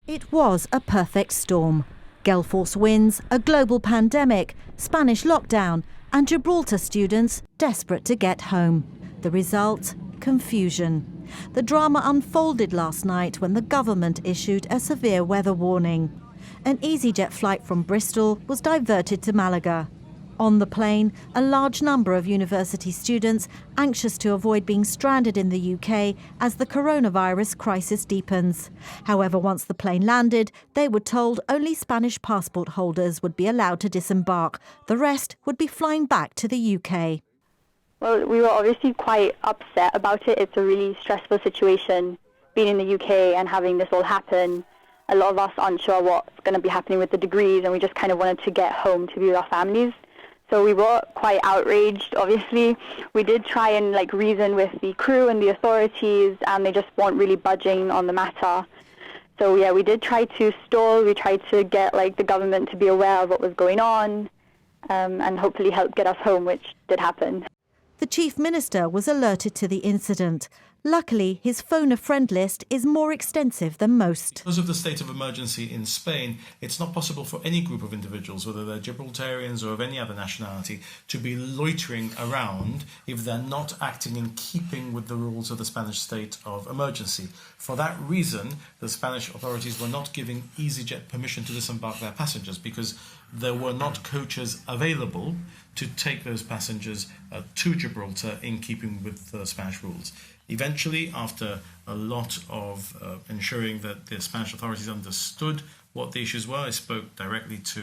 It was a perfect storm. Gale force winds, a global pandemic, Spanish lockdown, and Gibraltar students desperate to get home. The result? Confusion. The drama unfolded last night when the government issued a severe weather warning. An Easyjet flight from Bristol was diverted to Malaga. On the plane, a large number of university students anxious to avoid being stranded in the UK as the coronavirus crisis deepens. However, once the plane landed, they were told only Spanish passport holders would be allowed to disembark. The rest would be flying back to the UK. Well, we were obviously quite upset about it. It's a really stressful situation, being in the UK and having this all happen. A lot of us aren't sure what's going to be happening with the degrees, and we just kind of wanted to get home to be with our families. So we were quite outraged, obviously. We did try and reason with the crew and the authorities, and they just weren't really budging on the matter. So yeah, we did try to stall. We tried to get the government to be aware of what was going on, and hopefully help get us home, which did happen. The Chief Minister was alerted to the incident. Luckily, his phone-a-friend list is more extensive than most. Because of the state of emergency in Spain, it's not possible for any group of individuals, whether they're Gibraltarians or of any other nationality, to be loitering around if they're not acting in keeping with the rules of the Spanish state of emergency. For that reason, the Spanish authorities were not giving Easyjet permission to disembark their passengers because there were not coaches available to take those passengers to Gibraltar in keeping with the Spanish rules. Eventually, after a lot of ensuring that the Spanish authorities understood what the issues were, I spoke directly to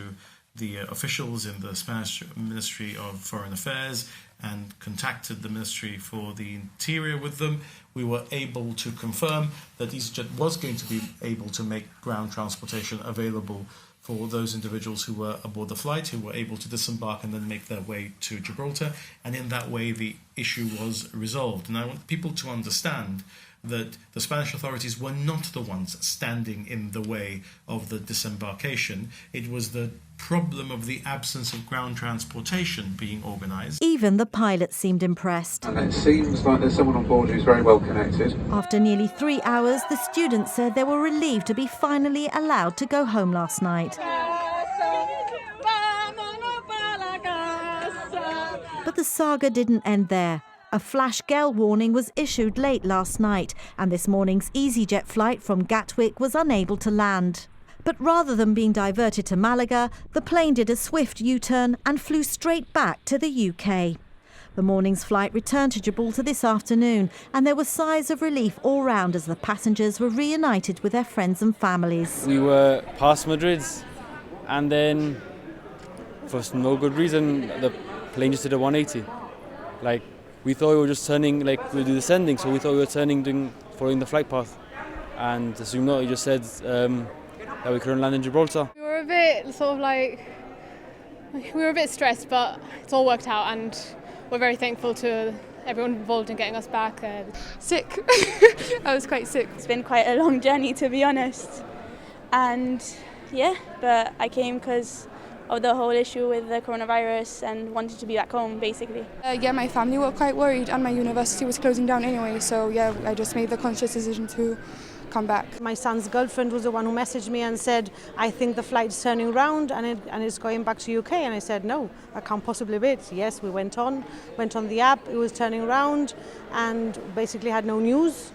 the officials in the Spanish Ministry of Foreign Affairs and contacted the Ministry for the Interior with them. We were able to confirm that Easyjet was going to be able to make ground transportation available for those individuals who were aboard the flight, who were able to disembark and then make their way to Gibraltar. And in that way, the issue was resolved. And I want people to understand that the Spanish authorities were not the ones standing in the way of the disembarkation. It was the problem of the absence of ground transportation being organised. Even the pilot seemed impressed. And it seems like there's someone on board who's very well connected. After nearly 3 hours, the students said they were relieved to be finally allowed to go home last night. But the saga didn't end there. A flash gale warning was issued late last night, and this morning's Easyjet flight from Gatwick was unable to land. But rather than being diverted to Malaga, the plane did a swift U-turn and flew straight back to the UK. The morning's flight returned to Gibraltar this afternoon, and there were sighs of relief all round as the passengers were reunited with their friends and families. We were past Madrid, and then for no good reason, the plane just did a 180. We thought we were just turning, we would do descending, so we thought we were turning, following the flight path. And as you know, he just said that we couldn't land in Gibraltar. We were a bit we were a bit stressed, but it's all worked out, and we're very thankful to everyone involved in getting us back. Sick. I was quite sick. It's been quite a long journey, to be honest. And yeah, but I came because of the whole issue with the coronavirus and wanted to be back home, basically. Yeah, my family were quite worried and my university was closing down anyway, so yeah, I just made the conscious decision to come back. My son's girlfriend was the one who messaged me and said, I think the flight's turning round and it's going back to UK. And I said, no, I can't possibly wait. Yes, we went on the app, it was turning round and basically had no news.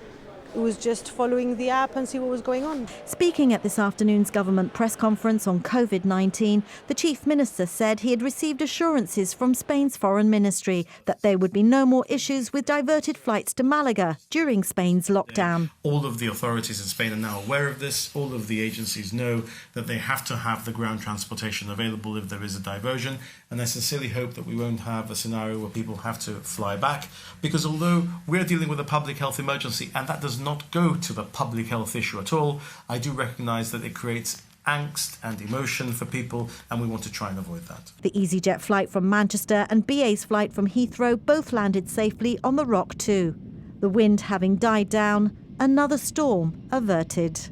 It was just following the app and see what was going on. Speaking at this afternoon's government press conference on COVID-19, the Chief Minister said he had received assurances from Spain's Foreign Ministry that there would be no more issues with diverted flights to Malaga during Spain's lockdown. All of the authorities in Spain are now aware of this. All of the agencies know that they have to have the ground transportation available if there is a diversion. And I sincerely hope that we won't have a scenario where people have to fly back, because although we're dealing with a public health emergency and that does not go to the public health issue at all, I do recognise that it creates angst and emotion for people, and we want to try and avoid that. The Easyjet flight from Manchester and BA's flight from Heathrow both landed safely on the Rock too. The wind having died down, another storm averted.